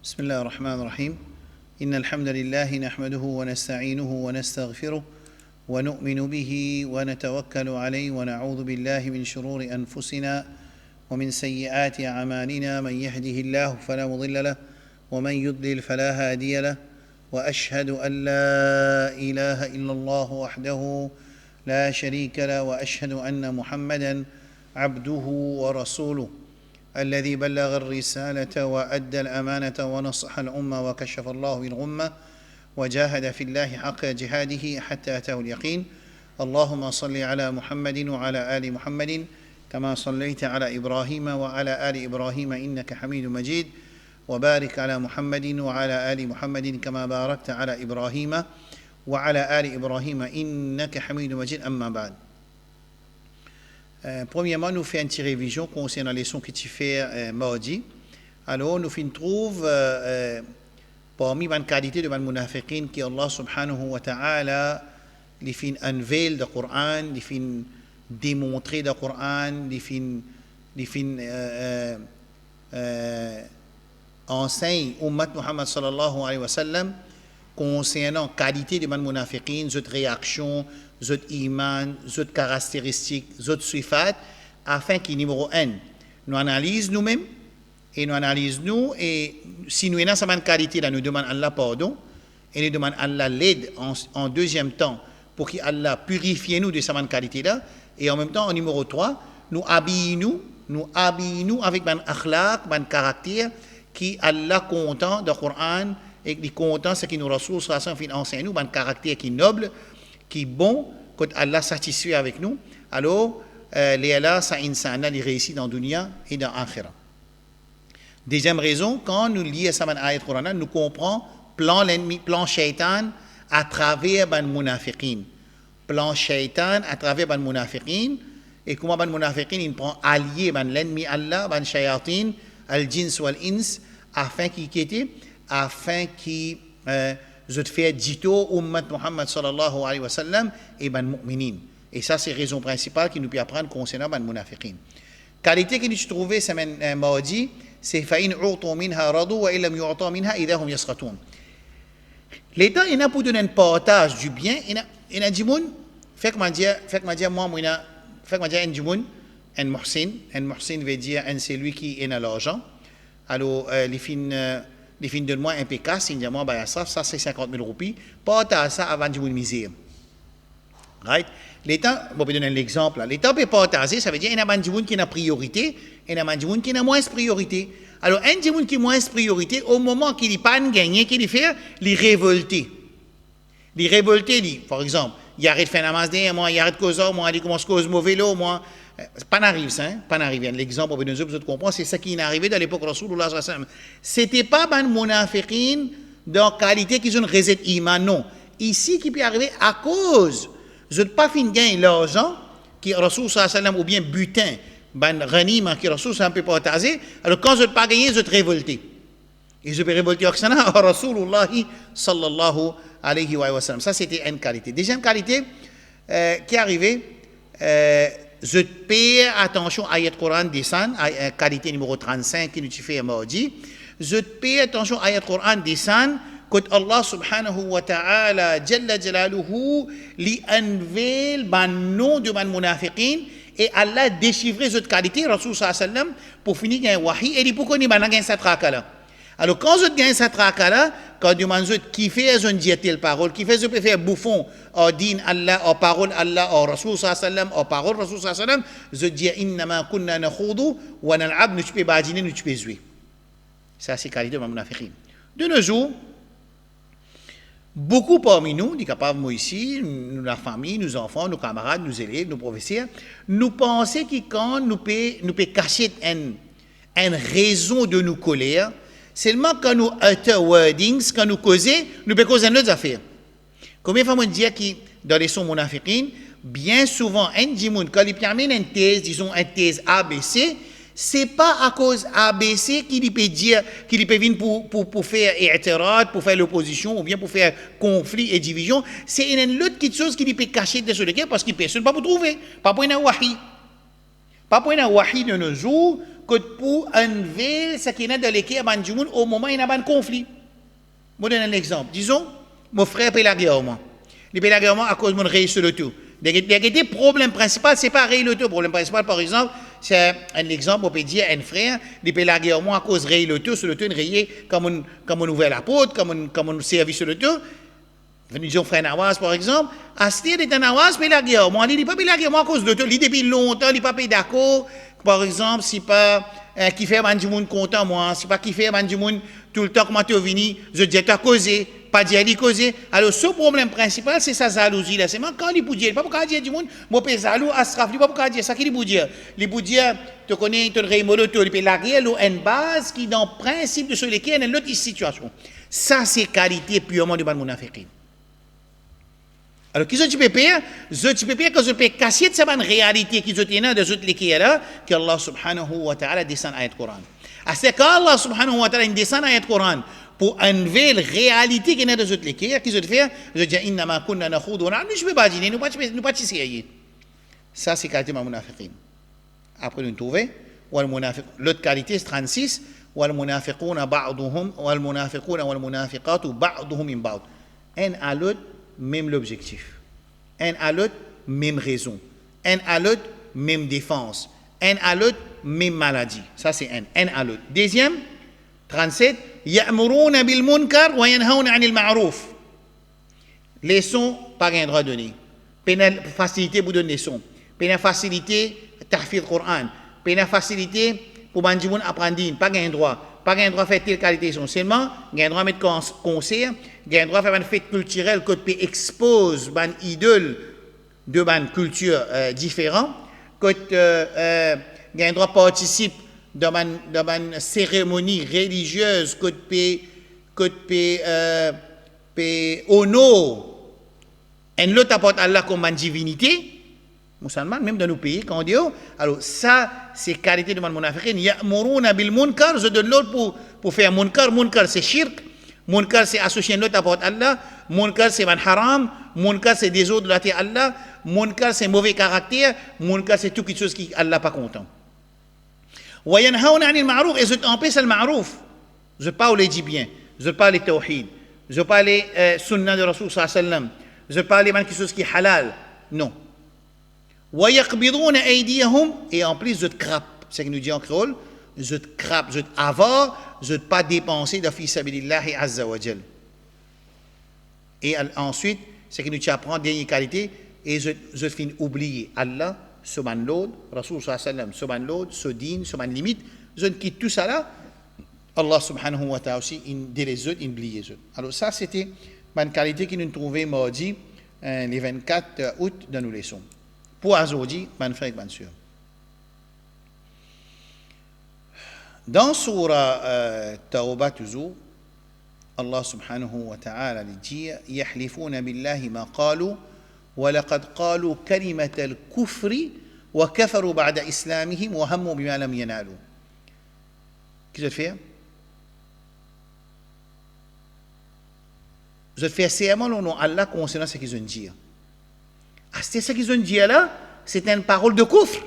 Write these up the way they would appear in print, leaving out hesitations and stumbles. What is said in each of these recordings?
بسم الله الرحمن الرحيم إن الحمد لله نحمده ونستعينه ونستغفره ونؤمن به ونتوكل عليه ونعوذ بالله من شرور أنفسنا ومن سيئات أعمالنا من يهده الله فلا مضل له ومن يضلل فلا هادي له وأشهد أن لا إله إلا الله وحده لا شريك له وأشهد أن محمدا عبده ورسوله الذي بلغ الرسالة وأدى الأمانة ونصح الأمة وكشف الله الغمة وجاهد في الله حق جهاده حتى أتاه اليقين اللهم صل على محمد وعلى آل محمد كما صليت على إبراهيم وعلى آل إبراهيم إنك حميد مجيد وبارك على محمد وعلى آل محمد كما باركت على إبراهيم وعلى آل إبراهيم إنك حميد مجيد أما بعد. Premièrement, nous faisons une petite révision concernant les leçons que tu fais mardi. Alors, nous trouvons parmi les qualités de les munafiqin que Allah subhanahu wa ta'ala les fait unveil le Coran, les fait démontrer le Coran, les fait enseigne Ummat Muhammad sallallahu alayhi wa sallam concernant la qualité de les munafiqin, cette réaction, zot iman, zot caractéristiques, zot sifat, afin que numéro 1, nous analysons nous-mêmes, et nous analysons nous, et si nous avons cette qualité là, nous demandons Allah pardon, et nous demandons Allah l'aide en deuxième temps, pour qu'Allah purifie nous de cette qualité là, et en même temps, en numéro 3, nous habillons nous avec un akhlaq, un caractère, qui Allah content du Coran, et qui content ce qui nous Rasoul enseigne nous, un caractère qui est noble, qui est bon, quand Allah satisfait avec nous, alors les Allah, ça insana, les réussit dans dunya et dans akhira. Deuxième raison, quand nous lisons cette ayat Coran, nous comprenons plan l'ennemi, plan shaitan à travers ban munafiqin. Plan shaitan à travers ban munafiqin, et comment ban munafiqin il prend allié ban l'ennemi Allah, ban shayatin, al-jins wal-ins, afin qu'il je te fais dito ummat Muhammad sallallahu alayhi wa sallam et ban mu'minin. Et ça, c'est la raison principale qui nous peut apprendre concernant ban munafiqin. Qualité que nous trouvons semaine mardi, c'est fa'in u'tu minha radu wa illam yu'ta minha idahum yasqatun. L'État, il a pour donner un partage du bien, il a dit moun, fait que moi dire moi, fait que moi dire un djimoun, un muhsin veut dire un c'est lui qui a l'argent. Alors, les fins de moi un PK, si moi ça c'est 50 000 roupies, partage ça avant de vous misère. Right? L'État, je vais donner un exemple. L'État peut partager, ça veut dire qu'il y a un gens qui a priorité, et il y a un gens qui a moins priorité. Alors, un gens qui a moins priorité, au moment qu'il n'a pas gagné, qu'il fait, il révolté. Il révolté, par exemple, il arrête de faire la masse d'un, moi, il arrête de causer, moi, il commence à causer mon vélo, moi. Pas n'arrive ça, pas n'arrive. L'exemple, vous comprenez, c'est ça qui est arrivé dans l'époque de Rasulullah. C'était pas ban munafiqin dans la qualité qu'ils ont reset iman, non. Ici, qui peut arriver à cause, je ne pas fin gagner l'argent qui Rasulullah ou bien butin, ban ghanima qui Rasulullah peut partager. Alors quand je ne pas gagner, je te révolter. Et je peux révolter à Rasulullah sallallahu alayhi wa sallam. Ça, c'était une qualité. Deuxième qualité qui est arrivée, je paie attention à l'ayat Coran descend, qualité numéro 35 qui nous fait mardi. Je paie attention à l'ayat Coran descend quand Allah subhanahu wa ta'ala jalla jalaluhu li unveil ban nom de ban munafiqin et Allah déchiffrer cette qualité Rasul sallam pour finir un wahi et dit pourquoi ni ban gain cette traka. Alors, quand je gagne cette traka-là, quand je demande qui fait un dire telle parole, qui fait je peux faire bouffon, au din Allah, au parole Allah, au Rasul sallam, au parole Rasul sallam, je dis innama kunna nakhudu wa nal'ab, nous tu peux badiner, nous tu peux jouer. Ça, c'est qualité de munafiqin. De nos jours, beaucoup parmi nous, des capables, moi ici, nous, la famille, nos enfants, nos camarades, nos élèves, nos professeurs, nous pensons que quand nous pouvons cacher une raison de nos colères, seulement quand nous utter wordings, quand nous causons, nous pouvons causer d'autres affaires. Combien de fois on dit que dans les sons munafiqin, bien souvent, un djimoun, quand il permet une thèse, disons une thèse ABC, c'est pas à cause ABC qu'il peut dire, qu'il peut venir pour faire i'tirat, pour faire l'opposition, ou bien pour faire conflit et division. C'est une autre chose qu'il peut cacher de ce parce qu'il ne peut pas pour trouver, pas pour un wahi. Pas pour un wahi de nos jours, pour enlever ce qui est dans l'équipe au moment où il y a un conflit. Je vous donne un exemple. Disons, mon frère paye la guerre, moi. Il paye la guerre, à cause de mon rey sur le tout. Le problème principal, ce n'est pas rey le tout. Le problème principal, par exemple, c'est un exemple, on peut dire un frère, il paye la guerre, moi, à cause de rey le tout, sur le tout, il rayé comme on ouvre la porte, comme on servi sur le tout. Nous disons frère Nawaz, par exemple, Astir est un Nawaz, paye la guerre. Moi, il n'est pas payé la guerre, moi, à cause de tout. Il depuis longtemps, il n'est pas payé d'accord. Par exemple, si pas qui fait man du monde content moi, si pas qui fait man du monde tout le temps comment tu es venu, je dis tu as causé, pas dire lui causer. Alors ce problème principal c'est sa jalousie là, c'est quand il peut dire, pas pour dire du monde, moi pe jaloux asraf, pas pour dire ça qui il peut dire. Il peut dire tu connais ton rémolo tu il peut la guerre une base qui dans principe de ce lequel une autre situation. Ça c'est qualité purement de ban munafiqin. Alors, qu'est-ce que tu peux faire? Tu peux faire que je peux casser cette réalité qui est dans les autres là, que Allah subhanahu wa ta'ala descend à Coran. C'est quand Allah subhanahu wa ta'ala descend à Coran pour enlever la réalité qui est dans les autres qu'est-ce que je fais? Je dis, innama kunna nakhudu wa na'lamu, je ne peux pas dire, nous pas sérieux. Ça, c'est qualité de munafiqin. Après, nous trouvons, l'autre qualité, c'est 36, والمنافقون بعضهم والمنافقون والمنافقات بعضهم من بعض. Un à l'autre, même l'objectif. Un à l'autre, même raison. Un à l'autre, même défense. Un à l'autre, même maladie. Ça, c'est un à l'autre. Deuxième, 37, يأمرون بالمنكر وينهون عن المعروف. Leçon, pas un droit donné. Pénal facilité pour donner leçon. Pénal facilité, tahfid Coran. Pénal facilité pour bandimoun apprendre. Pas un droit. Pas un droit faire telle qualité seulement, un droit mettre concert, un droit faire une fête culturelle que tu expose ban idole de ban culture différent, que un droit participe dans ban cérémonie religieuse que tu honore un l'autre apporte Allah comme une divinité. Musulman, même dans nos pays, quand on dit, alors ça, c'est qualité de munafiqin. Ya'muruna bil munkar, je donne l'autre pour faire munkar. Munkar, c'est shirk. Munkar, c'est associer l'autre à Allah. Munkar, c'est man haram. Munkar, c'est des autres de la terre Allah. Munkar, c'est mauvais caractère. Munkar, c'est toute chose qui Allah pas content. Wa yanhauna 'anil ma'ruf, et je t'empêche le ma'ruf. Je parle les dit bien. Je parle les tawhid. Je parle les sunnah de Rasul sallallahu alayhi wa sallam. Je parle les quelque chose qui est halal. Non. وَيَقْبِضُونَ أَيْدِيَهُمْ, et en plus je te crappe, c'est ce que nous dit en créole, je te crappe, je te avare, je te pas dépenser de fi sabilillahi azza wa jal. Et ensuite, c'est que nous apprend dernière qualité, et je te finis oublier Allah, ce man l'autre, Rasul sallallahu alayhi wa sallam, ce man l'autre, ce din, ce man limite, je ne quitte tout ça là, Allah subhanahu wa ta'ala aussi, dès les autres, il oublie les autres. Alors ça c'était une qualité que nous trouvons mardi, les 24 août dans nos leçons. Pour aujourd'hui, mon frère et ma soeur. Dans Surah Tawbah toujours, Allah subhanahu wa ta'ala dit يحلفون بالله ما قالوا ولقد قالوا كلمة الكفر وكفروا بعد إسلامهم وهموا بما لم ينالوا. Qu'est-ce que je fais? Je fais serment au nom d'Allah concernant ce qu'ils ont dit. C'est ce qu'ils ont dit là, c'est une parole de kufr.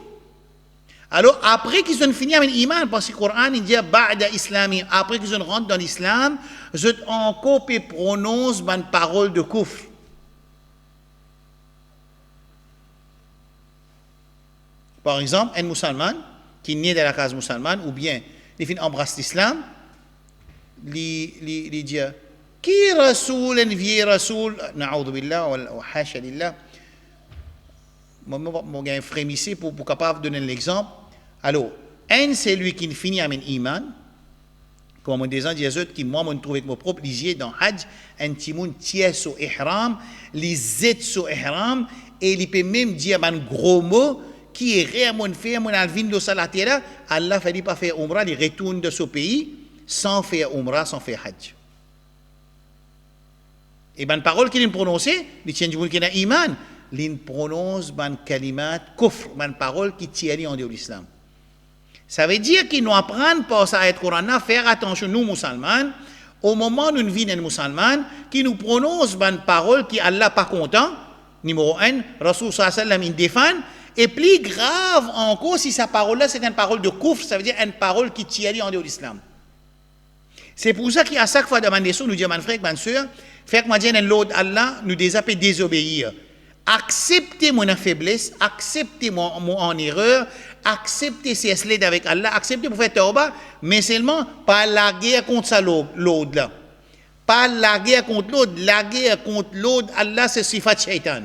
Alors après qu'ils ont fini avec l'iman, parce que le Coran il dit ba'da islami, après qu'ils ont rentré dans l'islam, je encore prononce une parole de kufr. Par exemple, un musulman qui est né dans la case musulmane, ou bien il embrasse l'islam, il dit qui rasoul, un vieux rasoul, na'oudhu billah wa hasha lillah. Moi, j'ai frémissé pour capable de donner l'exemple. Alors, un, c'est lui qui finit avec l'iman. Comme on dit, des autres qui, moi, m'ont trouvé avec mon propre lisier dans Hajj, un timoun tiers au ihram, les aides au ihram, et il peut même dire un gros mot qui est réellement fait, mon alvin de salatera, Allah ne fait pas faire umrah, il retourne de ce pays sans faire umrah, sans faire Hajj. Et ben parole qu'il a prononcée, il tient du monde qui a iman. Il prononce ban kalimat kufr, ban parole qui tire en dehors de l'islam. Ça veut dire qu'ils nous apprennent par ça à être Coran, faire attention nous musulmans, au moment où nous vivons musulmans, qui nous prononce ban parole qui Allah pas content. Numéro 1, Rasul sallallahu alayhi wa sallam il défend, Et plus grave encore si sa parole-là, c'est une parole de kufr, ça veut dire une parole qui tire en dehors de l'islam. C'est pour ça qu'à chaque fois demander ça, nous disons, mon frère, ma soeur, faire que moi dire l'autre Allah, nous désappelons désobéir. Acceptez mon faiblesse, acceptez mon erreur, acceptez ces slaides avec Allah, acceptez pour faire tauba, mais seulement pas la guerre contre ça l'autre là. Pas la guerre contre l'autre, la guerre contre l'autre, Allah c'est sifat shaitan.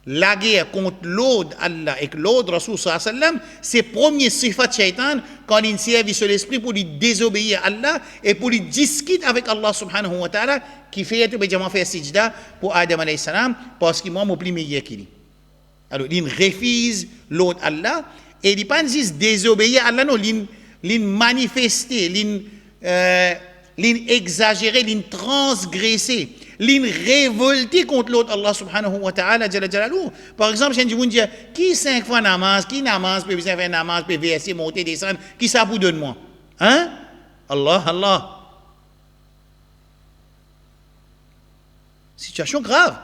La guerre contre l'autre Allah et l'autre Rasul sallallahu alayhi wa sallam, c'est premier sifat shaitan quand il servi sur l'esprit pour lui désobéir à Allah et pour lui discuter avec Allah subhanahu wa ta'ala qui fait que je faire sijda pour Adam alayhi salam parce qu'il m'a plus meilleur qu'il est. Alors il refuse l'autre Allah et il pas juste désobéir à Allah, non, il manifester, il exagérer, il transgresser. L'in révolté contre l'autre Allah subhanahu wa ta'ala jalla jalaluhu. Par exemple, j'ai dit qui 5 fois namaz, qui namaz peut faire namaz, peut verser, monter, descendre, qui ça vous donne moi? Hein? Allah. Situation grave.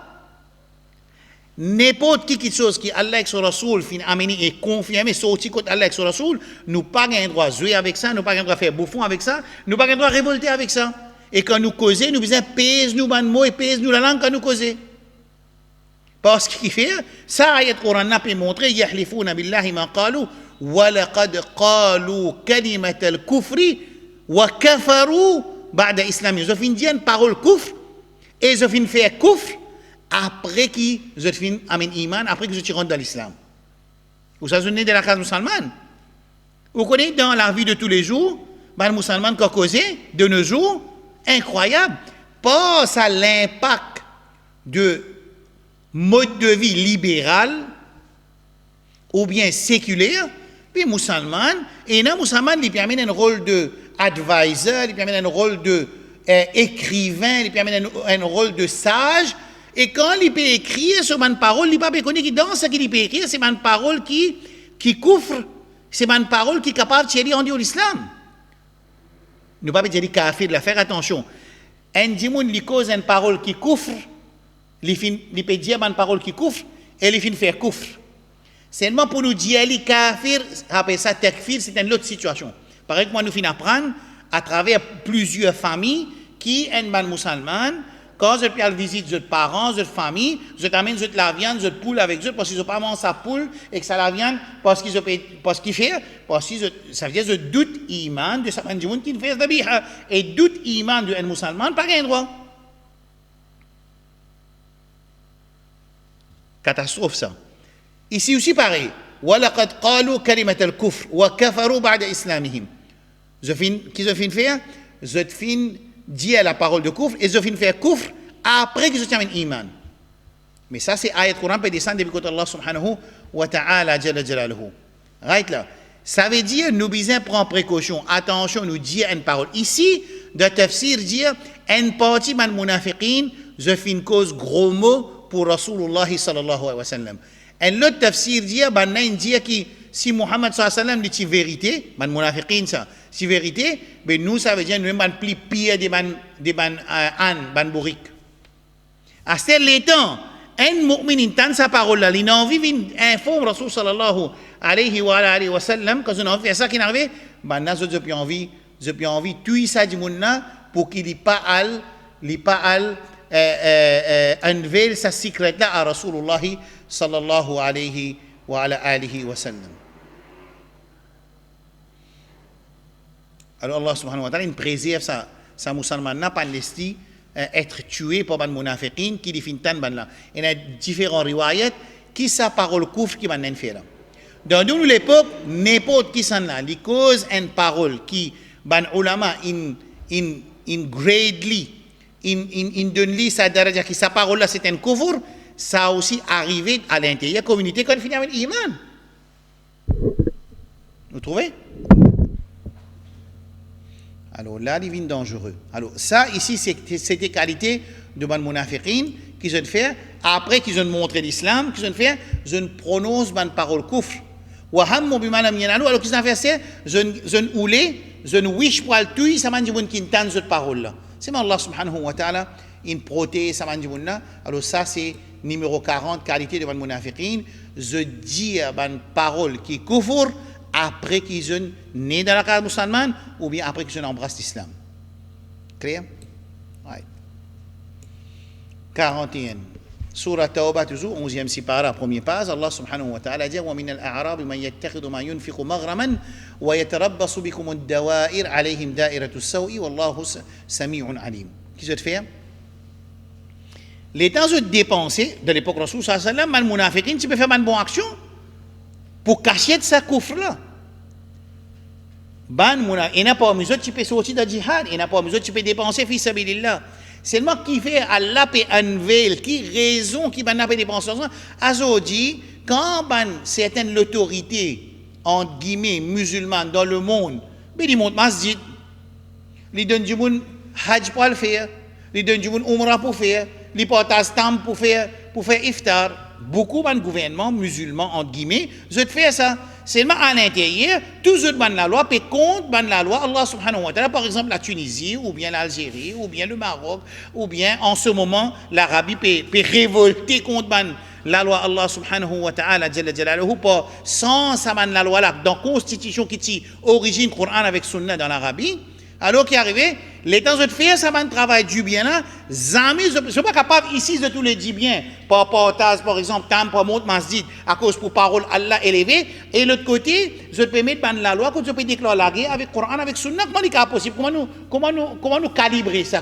N'importe qui chose qui Allah et son Rasoul fin amené et confirmé sorti contre Allah et son Rasoul, nous pas gain droit jouer avec ça, nous pas gain droit faire bouffon avec ça, nous pas gain droit révolter avec ça. Et quand nous causons, nous besoin pèse nous ban mots et pèse nous la langue quand nous causons. Parce qu'il fait, ça ayat Coran n'a pas montré, yahlifuna billahi ma qalu, wa laqad qalu kalimat al-kufri, wa kafaru ba'da islami. Ils ont dit une parole kufr, et ils ont fait kufr, après qu'ils ont fait amen iman, après qu'ils ont rentré dans l'islam. Vous savez, de la case musulmane. Vous connaissez dans la vie de tous les jours, les musulmans qui ont causé de nos jours, incroyable, pas à l'impact de mode de vie libéral ou bien séculaire, puis musulman, et non musulman, il permet un rôle de advisor, il permet un rôle de écrivain, il permet un rôle de sage, et quand il peut écrire sur une parole, il ne peut pas connaître qui dans ce qu'il peut écrire, c'est une parole qui couvre, c'est une parole qui est capable de tirer en dehors de l'islam. Nous ne pouvons pas dire kafir, faire attention. Un dimoun qui cause une parole qui couvre, il peut dire une parole qui couvre, et il finit faire couvre. Seulement pour nous dire les kafir, après ça, takfir, c'est une autre situation. Par exemple, moi, nous finissons apprendre à travers plusieurs familles qui sont musulmanes. Quand je peux visiter leurs parents, leurs familles, je t'amène la viande, je poule avec eux parce qu'ils n'ont pas mangé sa poule et que ça la viande parce qu'ils font, parce que ça veut dire je doute iman de certains gens qui font la biha et doute iman d'un musulman, pas un droit. Catastrophe ça. Ici aussi pareil. وَلَقَدْ قَالُوا كَلِمَةَ الْكُفْرِ وَكَفَرُوا بَعْدَ إِسْلَامِهِمْ. Qu'est-ce que je faire? Je dire la parole de kufr et je finis faire kufr après que je tiens un iman. Mais ça c'est ayat Coran peut descendre depuis côté Allah subhanahu wa ta'ala jalla jalaluhu. Right là. Ça veut dire nous besoin prendre précaution. Attention, nous dire une parole. Ici, de tafsir dire une partie man munafiqin, je fais une cause gros mot pour Rasulullah sallallahu alayhi wa sallam. Un autre tafsir dire qui si Muhammad sallallahu alayhi wa sallam dit vérité, man munafiqin ça. Si vérité, mais nous, ça veut dire nous sommes plus pire des ban bourriques. À ce temps, un mu'min entend sa parole là, il a envie d'informer Rasul sallallahu alayhi wa sallam, quand on a envie de faire ça qui est arrivé, maintenant, je peux envie de tuer ça du monde là pour qu'il n'ait pas unveil sa secret là à Rasulullah sallallahu alayhi wa sallam. Alors Allah subhanahu wa ta'ala, il préserve sa musulman n'a pas laissé être tué par les munafiqin qui définissent tant ban là. Il y a différents riwayat qui sa parole couvre qui ban fait là. Dans nous l'époque, n'importe qui s'en là, il cause une parole qui ban ulama in greatly in donne sa daraja qui sa parole là c'est un couvre, ça a aussi arrivé à l'intérieur de la communauté quand il finit avec l'iman. Vous trouvez? Alors là, il devient dangereux. Alors ça, ici, c'est des qualités de ban munafiqin qu'ils ont fait, après qu'ils ont montré l'islam, qu'ils ont fait, je ne prononce ban parole kufr. Alors qu'ils ont fait ça, je ne oulé, je ne wish pour le tout, ça m'a dit qu'ils entendent cette parole-là. C'est Allah subhanahu wa ta'ala, in proté ça man djimouna. Alors ça c'est numéro 40 qualité de ban munafiqin, je dis ban parole qui kufur après qu'ils ont né dans la case musulmane ou bien après qu'ils ont embrassé l'islam. Clair? Ouais. 41. Surah Tawbah toujours 11e sipara premier page Allah subhanahu wa ta'ala dit wa min al-a'rab man yattakhidhu ma yunfiqu maghraman wa yatarabbasu bikum ad-dawa'ir alayhim da'iratu as-sawi wallahu sami'un alim. Qui se fait les temps de dépenser de l'époque Rasul sallallahu alayhi wa sallam, mal munafiqin tu peux faire une bonne action pour cacher sa kufr là. Ban munafiqin il n'a pas besoin tu peux sortir de jihad, il n'a pas besoin tu peux dépenser fi sabilillah. Seulement qui fait Allah peut enlever qui raison qui va pas dépenser aujourd'hui quand certaines autorités entre guillemets musulmanes dans le monde mais ils montent masjid ils donnent du monde hajj pour le faire ils donnent du monde umrah pour faire ils portent stamp pour faire iftar beaucoup de gouvernements musulmans entre guillemets je te fais ça seulement à l'intérieur toujours ban la loi peut contre ban la loi Allah subhanahu wa ta'ala par exemple la Tunisie ou bien l'Algérie ou bien le Maroc ou bien en ce moment l'Arabie peut révolter contre ban la loi Allah subhanahu wa ta'ala jalla jalaluhu pour sans ça ban la loi là dans constitution qui dit origine Coran avec sunna dans l'Arabie alors qui est arrivé les temps de faire ça ban travail du bien là zami je suis pas capable ici de tous les dire bien par portage par exemple tam pour monte masjid à cause pour parole Allah élevé et l'autre côté je peux mettre ban la loi que je peux déclarer la guerre avec Coran avec sunna comment c'est possible comment nous calibrer ça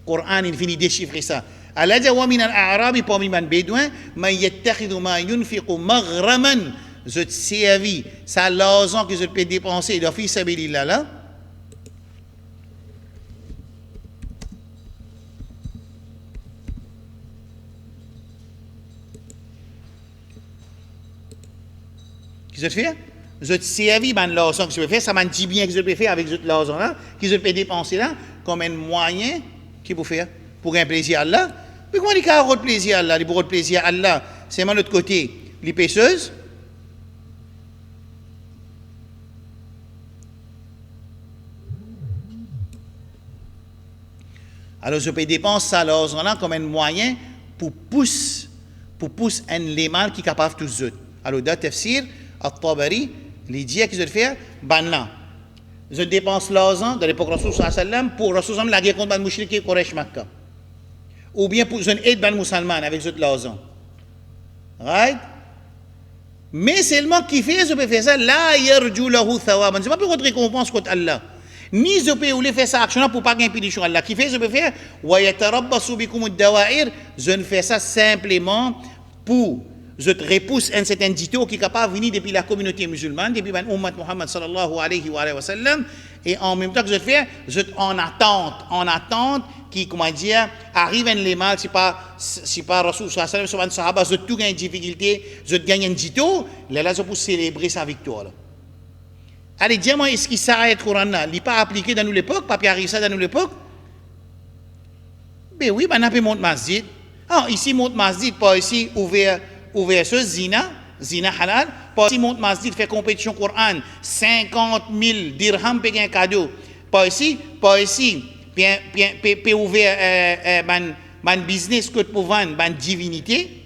Coran il finit déchiffrer ça Allah dit wa min al-a'rab parmi man bédouin man yattakhidhu ma yunfiqu maghraman je te servi ça l'argent que je peux dépenser de fi sabilillah là qui se fait je te servis ban l'argent que je peux faire ça m'a dit bien que je peux faire avec l'argent là que je peux dépenser là comme un moyen qui pour faire pour un plaisir à Allah mais comment il y a un plaisir à Allah pour un plaisir à Allah c'est de l'autre côté les pêcheuses alors je peux dépenser ça l'argent là comme un moyen pour pousser un léman qui est capable de tout ça alors dans tafsir At-Tabari, les dieux qu'ils ont fait, là. Je dépense l'argent de l'époque Rasul sallallahu alayhi wa sallam pour Rasul sallallahu la guerre contre les mouchriques et Quraysh Makkah. Ou bien pour une aide les musulmans avec l'argent. Right? Mais seulement qui fait, je peux faire ça, la yarju lahu thawaban. C'est pas pour votre récompense contre Allah. Ni je peux voulez faire ça action pour pas gagner pénition Allah. Qui fait, je peux faire, wa yatarabbasu bikum ad-dawa'ir. Je ne fais ça simplement pour je te repousse un certain dito qui est capable de venir depuis la communauté musulmane, depuis l'ummat Muhammad sallallahu alayhi wa sallam, et en même temps que je te fais, je te en attente, qui, comment dire, arrive un lémal, si pas Rasul sallallahu alayhi wa sallam, sahaba, je te gagne une difficulté, je te gagne un dito, là, je peux célébrer sa victoire. Là. Allez, dis-moi, est-ce qu'il s'arrête Coran là? Il n'est pas appliqué dans nous l'époque, pas arrive ça dans nous l'époque? Ben oui, on a fait monte masjid. Ah, ici, monte masjid, pas ici, ouvert ce zina halal, pas ici monte masjid fait compétition Coran 50 000 dirhams payer un cadeau, pas ici bien ouvert ban business que pour vendre ban divinité,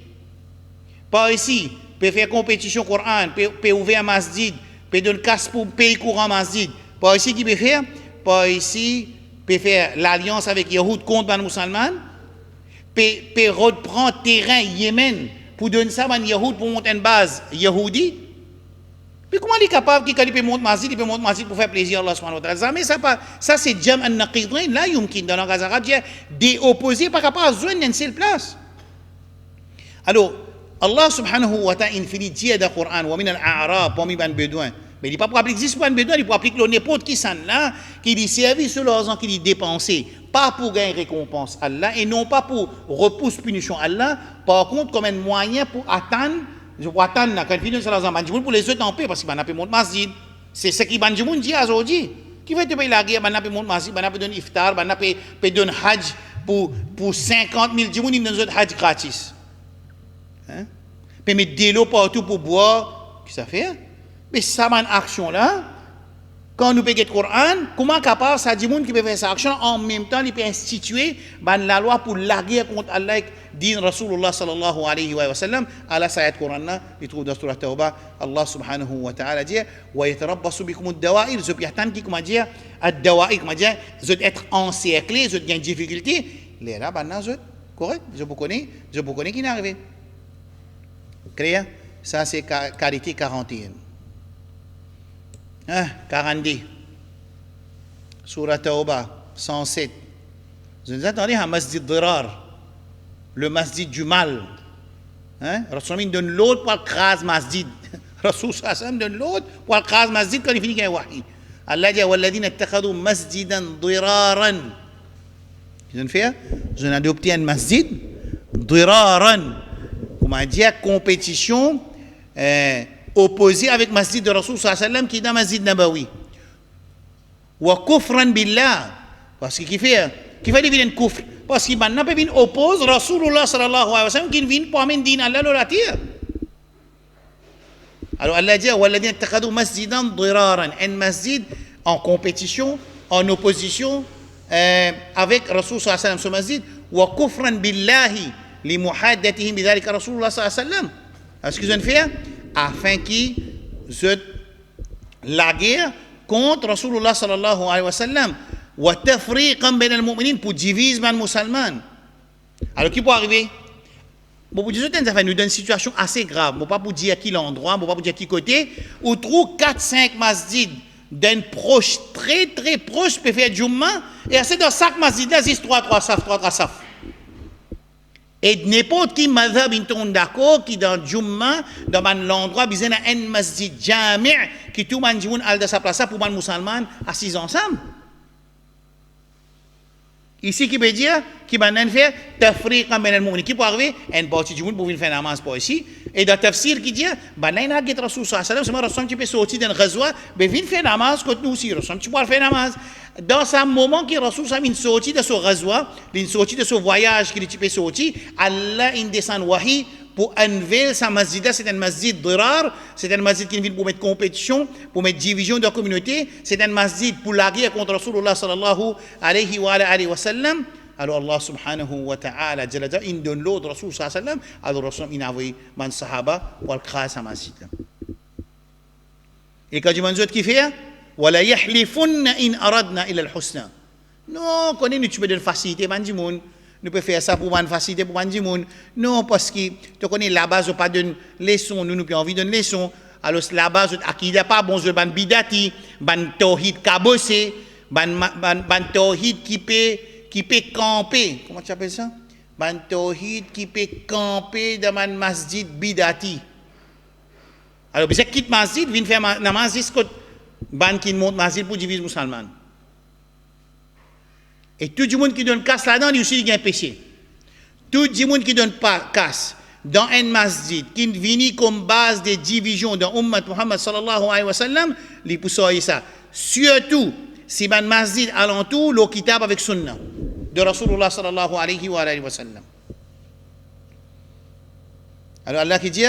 pas ici peut faire compétition Coran peut ouvrir un masjid peut donner casse pour payer courant masjid, pas ici qui peut faire, pas ici peut faire l'alliance avec Yahoud contre les musulmans, peut reprendre terrain Yémen pour donner ça à Yahoud pour monter une base Yahoudi. Puis comment il est capable qu'il peut monter masjid, il peut monter masjid pour faire plaisir à Allah subhanahu wa ta'ala. Mais ça c'est jam an-naqidain, là yumkin dans la langage arabe, des opposés par rapport à joindre une seule place. Alors, Allah subhanahu wa ta'ala infini dit dans le Coran, wa min al-a'rab, parmi les bédouins. Mais il n'est pas pour appliquer juste pour un bédouin, il pour appliquer n'importe qui s'en là, qui dit service sur l'argent qui dit dépenser, pas pour gagner récompense à Allah, et non pas pour repousser punition à Allah, par contre comme un moyen pour attendre, quand il finit sur l'argent, pour les autres en paix, parce qu'il n'a pas monté masjid. C'est ce qui Banjimoun dit aujourd'hui. Qui veut te payer la guerre, il n'a pas monté masjid, il n'a pas donné iftar, il n'a pas donné hajj pour 50 000 djimoun, il n'a pas donné hajj gratis. Hein? Puis mettre de l'eau partout pour boire, qu'est-ce que ça fait? Mais ça, une action là, Quand nous payons le Coran, comment capable ça dit monde qui peut faire sa action en même temps il peut instituer la loi pour la guerre contre Allah din Rasulullah sallallahu alayhi wa sallam ala sayat Coran il trouve dans surah Tauba Allah subhanahu wa ta'ala dit wa yatarabbasu bikum ad-dawa'ir je peux attendre qui comment dire ad-dawa'ir comment dire je être encerclé je gagne difficulté les là maintenant je correct je vous connais qui n'est arrivé clair ça c'est qualité 41 42 Surah Tauba 107 vous nous attendez à Masjid Dirar le masjid du mal Rasul donne l'autre pour le crase masjid Rasul sallam donne l'autre pour le crase masjid quand il finit qu'il y a wahi Allah dit walladhina ittakhadhu masjidan diraran ils ont fait ils ont adopté un masjid diraran comment dire compétition opposé avec masjid de Rasul sallam qui est dans masjid Nabawi wa kufran billah parce qu'il fait deviner kufr parce qu'il maintenant peut venir oppose Rasulullah sallallahu alayhi wa sallam qui vient pour amener din Allah le ratir alors Allah dit walladhina ittakhadhu masjidan diraran un masjid en compétition en opposition avec Rasul sallallahu alayhi wa sallam ce masjid wa kufran billahi li muhaddatihim bidhalika Rasulullah sallallahu alayhi wa sallam est-ce qu'ils ont fait afin qu'ils se la guerre contre Rasulullah sallallahu alayhi wa sallam wa tafriqan bain al-mu'minin pour diviser les musulmans alors qui peut arriver bon pour dire ça fait nous dans une situation assez grave bon pas pour dire à qui l'endroit bon pas pour dire à qui côté ou trouve 4-5 masjids d'un proche très très proche peut faire Jumma et assez dans chaque masjid là c'est 3 saf et n'importe qui madhab ils sont d'accord qui dans Jumma dans l'endroit besoin un masjid jami' qui tout le monde al de sa place pour les musulmans assis ensemble ici qui veut dire qui va faire tafriqan bain al-mu'minin qui peut arriver une partie du monde pour venir faire namaz pour ici et dans tafsir qui dit banana get Rasul sallallahu alayhi wa sallam c'est Rasul qui peut sortir d'un ghazwa mais venir faire namaz contre nous aussi Rasul tu peux faire namaz dans ce moment que Rasul sallallahu alayhi wa sallam sorti de ce ghazwa il sorti de ce voyage qu'il peut sortir Allah il descend wahi pour enlever sa masjid c'est un masjid dirar c'est un masjid qui vient pour mettre compétition pour mettre division de la communauté c'est un masjid pour la guerre contre Rasulullah sallallahu alayhi wa sallam alors Allah subhanahu wa ta'ala il donne l'ordre Rasul sallallahu alayhi wa sallam alors Rasul il a envoyé man sahaba pour le craser sa masjid et quand du manzout qui fait wala yahlifunna in aradna ila al-husna non connais nous tu peux donner facilité bandi moun nous pouvons faire ça pour une facilité pour bandi moun non parce que tu connais la base pas de leçon nous pouvons envie de leçon alors la base akida pas bon ban bidati ban tauhid kabossé ban tauhid qui peut camper comment tu appelles ça ban tauhid qui peut camper dans un masjid bidati alors bisa quitte masjid vient faire namaz jusqu'au ban qui monte masjid pour diviser musulman et tout le monde qui donne casse là-dedans il aussi il y a un péché tout le monde qui donne pas casse dans un masjid qui vient comme base de division dans ummat Muhammad sallallahu alayhi wa sallam il peut ça surtout si ban masjid alentour le kitab avec sunna de Rasulullah sallallahu alayhi wa sallam alors Allah qui dit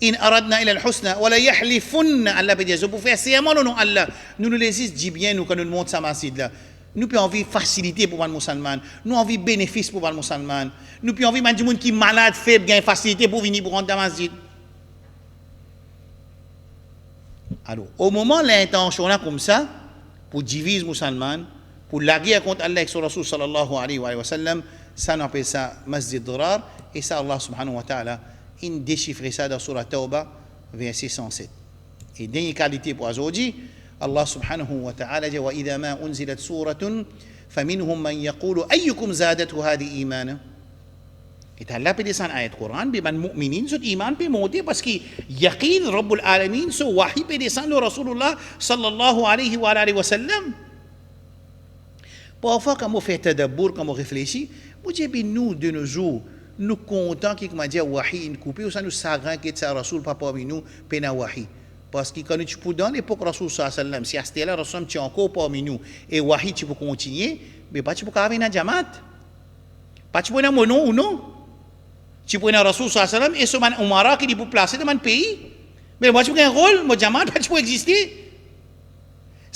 in aradna ila al-husna wa la yahlifunna Allah peut dire je peux faire serment non Allah nous les dit bien nous quand nous monte sa masjid là nous avons envie de facilité pour les musulmans nous avons envie de bénéfice pour les musulmans nous avons envie de gens qui sont malades faibles gagnent facilité pour venir pour rentrer dans la masjid alors au moment l'intention là comme ça pour diviser les musulmans pour la guerre contre Allah et son Rasul sallallahu alayhi wa sallam ça on appelle ça masjid dirar et ça Allah subhanahu wa ta'ala il déchiffre ça dans surah Tauba verset 107 et dernière qualité pour aujourd'hui Allah subhanahu wa ta'ala dit wa idha ma unzilat suratun faminhum man yaqulu ayyukum zadatu hadhihi imana et Allah peut descendre ayat Coran bi ban mu'minin ce iman peut monter parce que yaqin rabbul alamin ce wahi peut descendre le Rasulullah sallallahu alayhi wa sallam parfois quand on fait tadabbur quand on réfléchit vous dites nous de nos jours nous comptons qui comment dire wahi coupé ou ça nous sagran que ça Rasul pas parmi nous pena wahi parce que quand tu peux dans l'époque Rasul sallallahu alayhi wa sallam si à ce là Rasul tu encore parmi nous et wahi tu peux continuer mais pas tu peux arriver dans jamaat pas tu peux dans mono ou non tu peux dans Rasul sallallahu alayhi wa sallam et ce man umara qui peut placer dans mon pays mais moi tu peux un rôle moi jamaat pas tu peux exister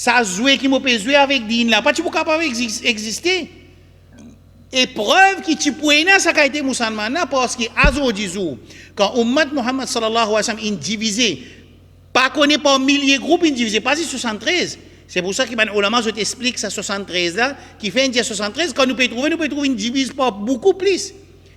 Ça jouer qui m'a jouer avec din là, pas tu peux capable exister. Et preuve qui tu peux ça a été musulman parce que azodizou quand ummat Muhammad sallallahu alayhi wa sallam est divisé, pas connaît pas milliers de groupes, divisé pas 73. C'est pour ça que les ulama je t'explique ça 73 là qui fait un dia 73 quand nous pouvons trouver une divise pas beaucoup plus.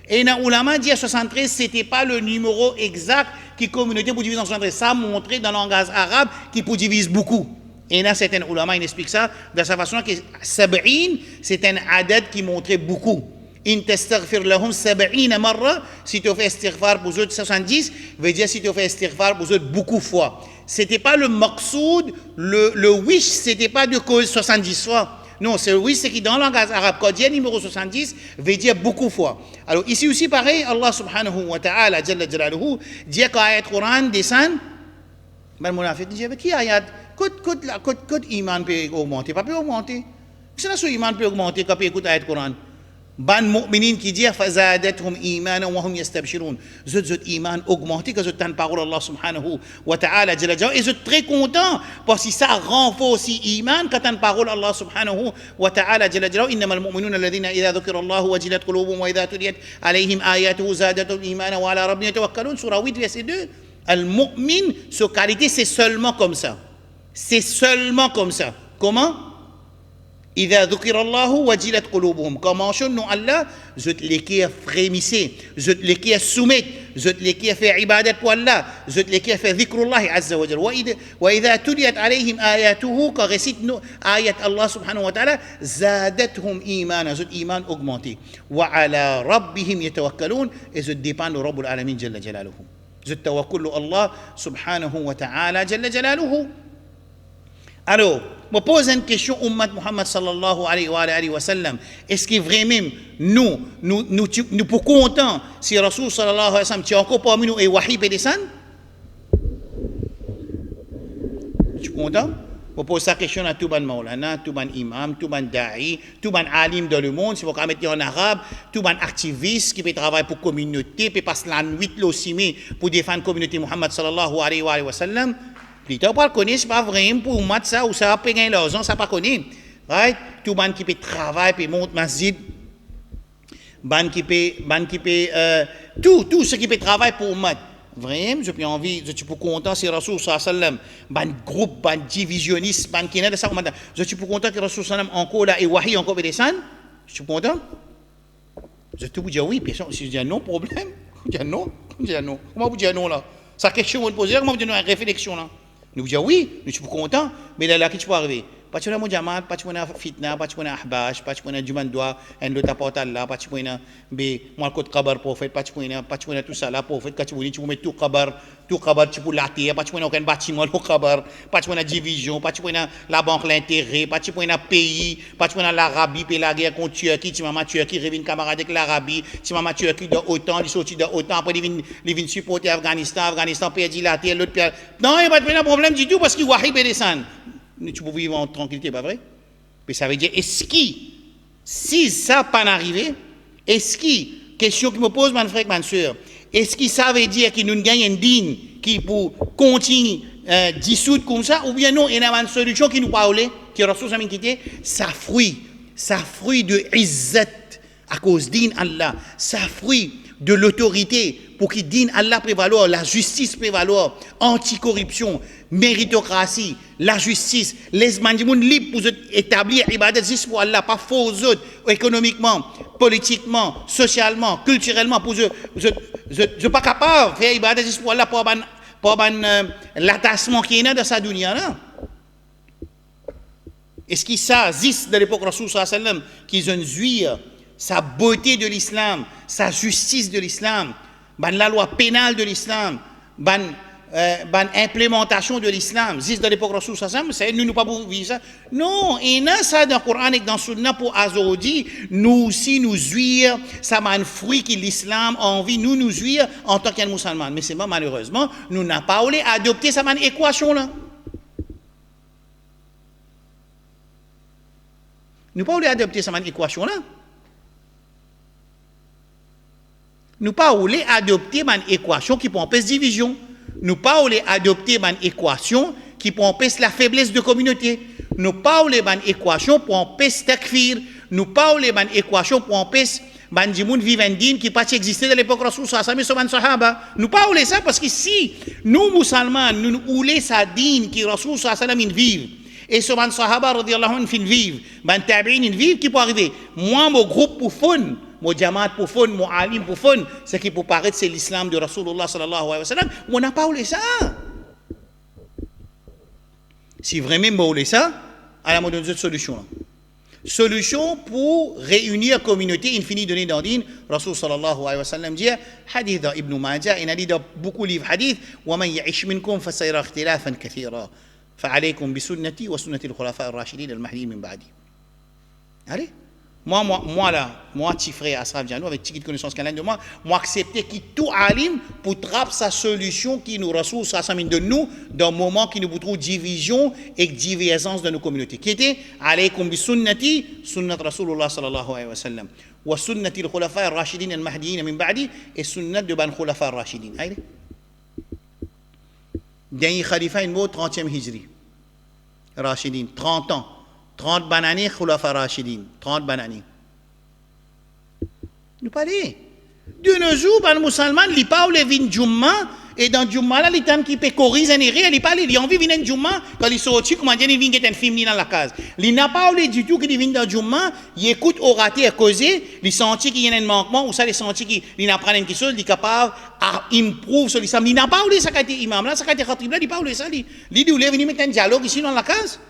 Et dans ulama dia 73 c'était pas le numéro exact qui communauté pour diviser en 73, ça montré dans le langage arabe qui pour diviser beaucoup. Et là, certains ulama, ils expliquent ça de sa façon que sab'in, c'est un adad qui montrait beaucoup. In tastaghfir lahum sab'ina marra, si tu fais istighfar pour eux 70, veut dire si tu fais istighfar pour eux beaucoup de fois. C'était pas le maqsoud, le wish, c'était pas de cause 70 fois. Non, c'est le wish, c'est qui dans le langage arabe, quand il y a numéro 70, veut dire beaucoup de fois. Alors ici aussi, pareil, Allah subhanahu wa ta'ala, jalla jalaluhu, dit qu'ayat Quran descend, ben munafiq dit, qui ayat? Côte iman peut augmenter, pas peut augmenter. C'est là que l'iman peut augmenter quand on écoute l'ayat Coran. Ban mu'minin qui dit fazadathum imanan wa hum yastabshirun. Zot iman augmenté que zot tan parole Allah subhanahu wa ta'ala jalla jalla et zot très content parce que ça renforce iman quand tan parole Allah subhanahu wa ta'ala jalla jalla innamal mu'minuna alladhina idha dhukira Allah wajilat qulubuhum wa idha tuliyat alayhim ayatuhu zadatuhum imanan wa ala rabbihim yatawakkalun surah 8 verset 2. Al-mu'min sa qualité c'est seulement comme ça. C'est seulement comme ça. Comment? إذا ذكر الله وجلت قلوبهم. Comment nous Allah, je les qui frémissé, je les qui soumet, je les qui fait ibadat pour Allah, je les qui fait dhikrullah azza wa jalla. وإذا تليت عليهم آياته quand récite ayat Allah subhanahu wa ta'ala زادتهم إيمانا, je iman augmenté. وعلى ربهم يتوكلون et je dépend de Rabbul Alamin جل جلاله. Je tawakkul Allah subhanahu wa ta'ala جل جلاله. Alors, je me pose une question, Ummat Muhammad sallallahu alayhi wa sallam. Est-ce que vraiment, nous pour content si Rasul sallallahu alayhi wa sallam, tu es encore parmi nous et wahi peut descendre? Tu es content? Je pose cette question à tout ban maulana, tout ban imam, tout ban da'i, tout ban alim dans le monde, si vous pouvez mettre en arabe, tout ban activiste qui peut travailler pour la communauté, peut passer la nuit aussi pour défendre la communauté Muhammad sallallahu alayhi wa sallam. Plutôt pas le connaître, c'est pas vrai pour mettre ça ou ça peut gagner l'argent, ça pas connaît. Right? Tout le monde qui peut travailler, peut monter masjid, tout ce qui peut travailler pour mettre. Vraiment, je peux envie, je suis pour content si Rasul sallallahu alayhi wa sallam, ban groupe, ban divisionniste, ban qui n'est de ça, je suis pour content que Rasul sallallahu alayhi wa sallam encore là et wahi encore descendre. Je suis content. Je te vous dis oui, personne, si je dis non, problème. Je dis non, comment vous dites non là? Ça question vous poser, comment vous dites non, réflexion là? Nous disons oui, nous sommes contents, mais là, qui tu peux arriver? Pas tu as mon jamal, pas tu as fitna, pas tu as ahbash, pas tu as du mandoua, un lot apporte là, pas tu as moi côté kabar prophète, pas tu as tout ça là prophète, quand tu veux mettre tout kabar, tu peux la terre, pas tu as aucun bâtiment au kabar, pas tu as division, pas tu as la banque l'intérêt, pas tu as pays, pas tu as l'Arabie, puis la guerre contre Turquie, tu m'as Turquie, revient camarade avec l'Arabie, tu m'as Turquie de autant, il sortit de autant, après il vient supporter Afghanistan perdit la terre, l'autre perd. Non, il n'y a pas de problème du tout parce qu'il va arriver descendre. Tu peux vivre en tranquillité, pas vrai? Mais ça veut dire, est-ce que, si ça n'a pas arrivé, est-ce que, question que me pose, mon frère, ma soeur, est-ce que ça veut dire que nous gagnons un digne qui pour continuer dissoudre comme ça, ou bien non, il y a une solution qui nous parle, qui est ressource à m'inquiéter, ça fruit de izzat à cause din Allah, ça fruit de l'autorité pour qu'il dîne Allah prévaloir, la justice prévaloir, anticorruption, méritocratie, la justice, les mandimoun libres pour établir ibadat juste pour Allah, pas faux aux autres, économiquement, politiquement, socialement, culturellement, pour je pas capable de faire ibadat juste pour Allah, pour l'attachement qui est dans sa dunya là. Est-ce qu'il ça existe de l'époque Rasul sallallahu alayhi wa sallam, qu'ils ont joué sa beauté de l'islam, sa justice de l'islam, la loi pénale de l'islam, implémentation de l'islam, existe de l'époque Rasul sallallahu alayhi wa sallam, nous pas pour vivre ça. Non, il y a ça dans le Coran et dans le Sunna pour azodi, nous aussi nous jouir, ça m'a un fruit que l'islam a envie, nous jouir en tant qu'un musulman. Mais c'est malheureusement, nous n'avons pas voulu adopter ça une équation là. Nous n'avons pas voulu adopter ça une équation là. Nous pas voulu adopter une équation qui peut empêcher division. Nous pas voulu adopter une équation qui peut empêcher la faiblesse de communauté. nous pas ban équation pour empêcher takfir, nous pas ban équation pour empêcher ban dimoun vivendine qui pas existé de l'époque Rasoul sallallahu alayhi wa sallam sahaba. Nous pas ça parce que si nous musulmans nous oulé sa dîne qui Rasoul sallallahu alayhi wa sallam vive et ce ban sahaba radiyallahu anhu fin vive, ban tabi'in vive qui peut arriver. Moi mon groupe pour fun, mon jamaat pour fun, mon alim pour fun, ce qui peut paraître c'est l'islam de Rasulullah sallallahu alayhi wa sallam, on n'a pas oulé ça. Si vraiment on oulé ça, alors on donne une solution là. Solution pour réunir la communauté infinie donnée dans Din. Rasul sallallahu alayhi wa sallam dit, hadith d'Ibn Majah, il a dit dans beaucoup de livres hadith, وَمَنْ يَعِشْ مِنْكُمْ فَسَيَرَى اخْتِلَافًا كَثِيرًا فَعَلَيْكُمْ بِسُنَّتِي وَسُنَّةِ الْخُلَفَاءِ الرَّاشِدِينَ الْمَهْدِيِّينَ مِنْ بَعْدِي. Allez, moi, petit frère Asraf Dianou, avec petite connaissance qu'elle a de moi accepter qui tout alim pour traper sa solution qui nous Rasoul sallallahu de nous dans le moment qui nous trouve division et divergence de nos communautés. Qui était alaykum bi sunnati, sunnat Rasulullah sallallahu alayhi wa sallam, wa sunnati al-khulafa ar-rashidin al-mahdiyyin min ba'di, et sunnat de ban khulafa ar-rashidin. Allez. Dernier khalifa il mot 30e hijri. Rashidin, 30 ans. 30 banani khulafa rashidin, 30 banani. Nous parlons. De nos jours, les musulmans, ils parlent de Jumma, et dans Jumma, là, les temps qui peuvent corriger, ils parlent, ils ont envie de venir Jumma, quand ils sont sortis, comment dire, ils viennent un film dans la case. Ils n'ont pas parlé du tout qu'ils viennent dans Jumma, ils écoutent orater à causer, ils sentent qu'il y a un manquement, ou ça, ils sentent qu'ils apprennent quelque chose, ils sont capables d'improver sur l'islam. Ils n'ont pas parlé ça quand ils imam là, ça quand ils khatib là, ils parlent ça. Ils disent, vous venir mettre un dialogue ici dans la case.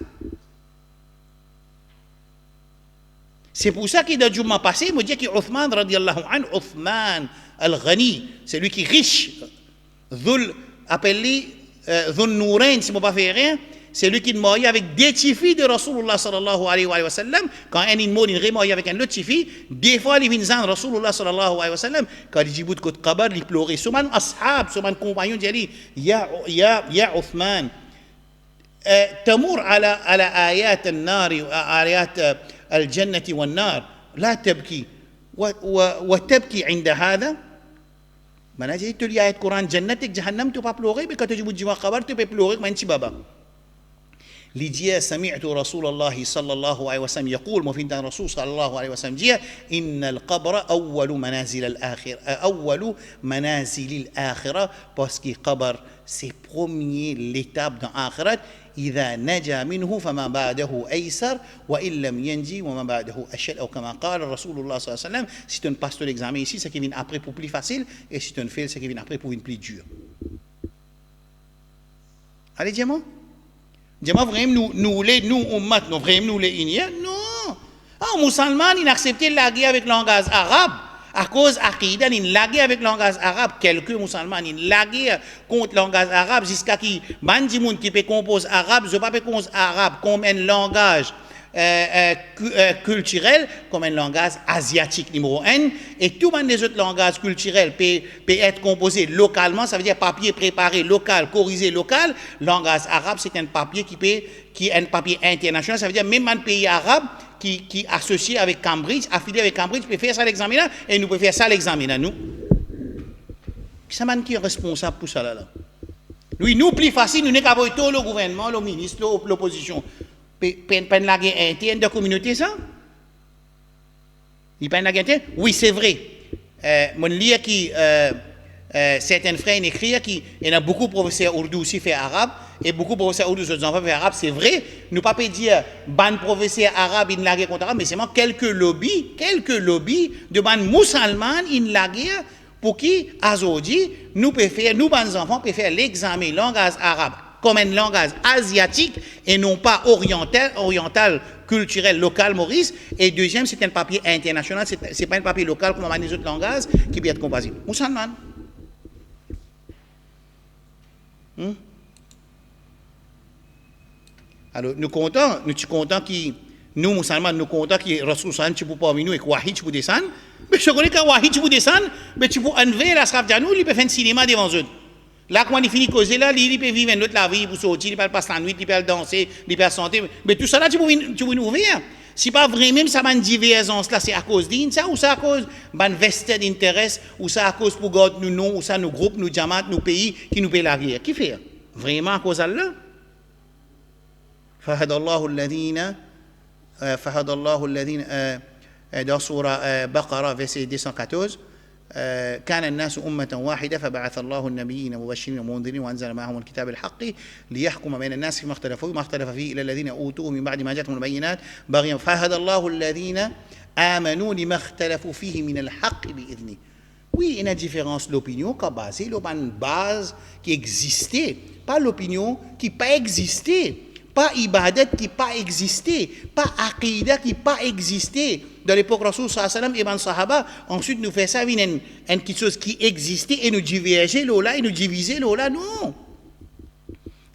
C'est pour ça qu'il y a des jours passés, il me dit que Uthman, radiallahu anhu, Uthman al-Ghani, c'est lui qui est riche, appelé Dhul Nourain, si je ne pas faire rien, c'est lui qui est marié avec des petites filles de Rasulullah sallallahu alayhi wa sallam. Quand un est mort, il est marié avec une autre fille. Des fois, il vient de Rasulullah sallallahu alayhi wa sallam. Quand il dit bout de côté Qabar, il pleure. Soman ashab, soman compagnon, il dit Ya Uthman, تمر على آيات النار وآيات الجنة والنار لا تبكي وتبكي عند هذا. Mana jadi tu lihat Quran jannatik jahannam tu pas pleurer, mais quand tu dis jiwa khabar tu peux pleurer comme un petit baba. لجيا سمعت رسول الله صلى الله عليه وسلم يقول مفيد الرسول صلى الله عليه وسلم جيا إن القبر أول منازل الآخرة أول منازل الآخرة parce que قبر c'est premier l'étape dans l'آخرة إذا نجا منه فما بعده أيسر وإن لم ينجي وما بعده أشد أو كما قال الرسول الله صلى الله عليه وسلم si tu ne passes l'examen ici c'est qui vient après pour plus facile et si tu ne fais c'est qui vient après pour une plus dur. Allez dis-moi. Dis-moi vraiment nous ummat nous vraiment nous les unis non. Ah musulman il acceptait la guerre avec langage arabe à cause aqida il la guerre avec langage arabe quelques musulmans il la guerre contre langage arabe jusqu'à qui bandi monde qui peut composer arabe je pas peut composer arabe comme un langage culturel comme un langage asiatique numéro 1 et tout les autres langages culturels peut être composé localement, ça veut dire papier préparé local, corrigé local. Langage arabe c'est un papier qui est un papier international, ça veut dire même un pays arabe qui associé avec Cambridge, affilié avec Cambridge peut faire ça l'examen là et nous peut faire ça l'examen là nous. C'est man qui est responsable pour ça là. Nous plus facile nous n'est qu'à voir tout le gouvernement, le ministre, l'opposition. Peine la guerre interne de la communauté, ça? Il peine la guerre interne? Oui, c'est vrai. Mon lire qui, certains frères écrivent qu'il y a beaucoup de professeurs ourdou aussi fait arabe, et beaucoup de professeurs ourdou autres enfants fait arabe, c'est vrai. Nous ne pouvons pas dire, ban professeur arabe, il la guerre contre arabe, mais c'est quelques lobbies de ban musulmans, il la guerre, pour qui, aujourd'hui, nous pouvons faire, nous, ban enfants, pouvons faire l'examen langage arabe comme un langage asiatique et non pas oriental, culturel, local, Maurice. Et deuxième, c'est un papier international, c'est pas un papier local comme les autres langages qui peut être composé. Musulman. Alors, nous sommes contents que nous, musulmans, nous sommes contents que Rasul sallam tu peux parmi nous et que Wahid tu peux descendre. Mais je connais que Wahid tu peux descendre, mais tu peux enlever la Sraf Dianou, il peut faire un cinéma devant eux. Là, quand il finit de causer, là, il peut vivre une autre la vie pour sortir, il peut passer la nuit, il peut danser, il peut chanter. Mais tout ça là, tu peux nous ouvrir. Si pas vrai, même ça, une divergence là, c'est à cause d'une, ça, ou ça à cause d'un vested interest, ou ça à cause pour garder nous noms, ou ça nos groupes, nos jamaat, nos pays qui nous paient la guerre. Qui fait? Vraiment à cause de là? فهدى الله الذين dans سورة بقرة verset 214 كان الناس أمة واحدة فبعث الله النبيين مبشرين ومنذرين وأنزل معهم الكتاب الحق ليحكم بين الناس فيما اختلف فيه إلى الذين أوتوه من بعد ما جاءتهم البينات بغيا فهدى الله الذين آمنوا لما اختلفوا فيه من الحق بإذنه. Oui, il y a une différence l'opinion qui est basée sur une base qui existait, pas l'opinion qui n'a pas existé, pas ibadat qui n'a pas existé, pas aqidah qui n'a pas existé. Dans l'époque Rasul sallallahu alayhi wa sallam et ben sahaba, ensuite nous fait ça avec une quelque chose qui existait et nous diverger là et nous diviser là, non.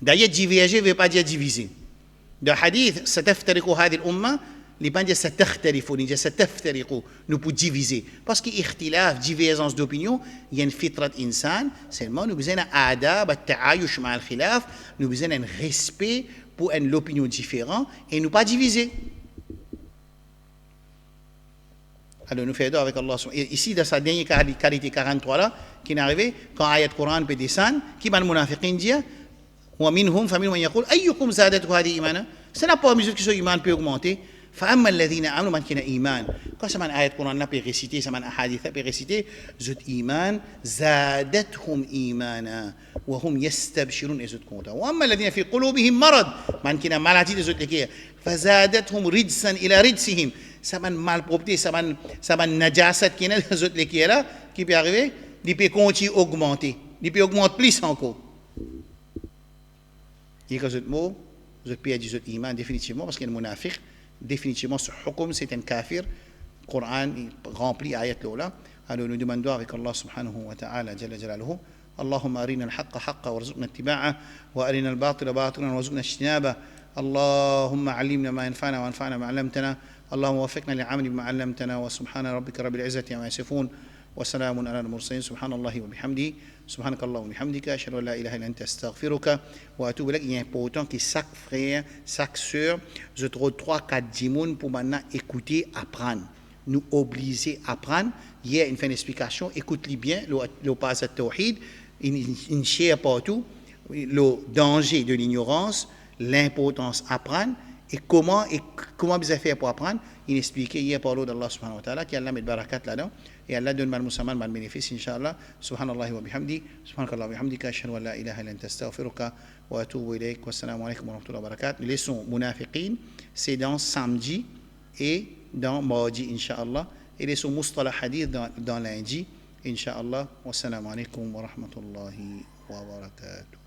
D'ailleurs, diverger ne veut pas dire diviser. Dans le hadith, ستفترق هذه الأمة les bandes ستختلف ni ستفترق nous pour diviser parce que اختلاف divergence d'opinion il y a une fitrat insan seulement nous besoin adab التعايش مع الخلاف nous besoin un respect pour l'opinion différente et nous pas diviser. Alors nous faisons avec Allah ici dans sa dernière qualité 43 là qui est arrivé quand ayat Coran peut descendre qui va le munafiqin dire ومنهم فمنهم من يقول أيكم زادته هذه إيمانا. Ce n'est pas mesure que ce iman peut augmenter. فأما الذين آمنوا من كان إيمان quand ça man ayat Coran peut réciter ça man ahadith peut réciter zut إيمان زادتهم إيمانا وهم يستبشرون زut content. وأما الذين في قلوبهم مرض من كان maladie zut لكيه فزادتهم رجسا إلى رجسهم ça man malpropreté ça man najasat qui est zut لكيه là qui peut arriver il peut continuer augmenter il peut augmenter plus encore. Il y a que mot, je peux dire iman définitivement parce qu'il est munafiq, définitivement ce hukum c'est un kafir. Le Coran remplit ayat là. Alors nous demandons avec Allah subhanahu wa ta'ala jalla jalaluhu اللهم أرنا الحق حقا وارزقنا اتباعه وأرنا الباطل باطلا وارزقنا اجتنابه. اللهم علمنا ما ينفعنا وانفعنا ما علمتنا. اللهم وفقنا للعمل بما علمتنا وسبحان ربك رب العزة عما يصفون وسلام على المرسلين سبحان الله وبحمده سبحانك اللهم وبحمدك أشهد أن لا إله إلا أنت أستغفرك وأتوب إليك. Il est important que chaque frère, chaque sœur, je trouve 3-4 dimoun pour maintenant écouter, apprendre. Nous obliger à apprendre. Hier, il fait une explication. Écoute-les bien, le passage de Tawhid, une share partout, le danger de l'ignorance, l'importance d'apprendre et comment vous faire pour apprendre. Il expliquait hier par l'eau d'Allah subhanahu wa ta'ala, qui Allah met barakat là-dedans. Et Allah donne mal musulman, mal bénéfice, Inch'Allah. Subhanallah wa bihamdi. Subhanakallah wa bihamdika. Ashhadu an la ilaha illa anta astaghfiruka wa atubu ilayk. Wassalamu alaykum wa rahmatullahi wa barakatuh. Les leçons munafiqin, c'est dans samedi et dans mardi, Inch'Allah. Et les leçons mustalah hadith dans lundi, Inch'Allah. Wassalamu alaykum wa rahmatullahi wa barakatuh.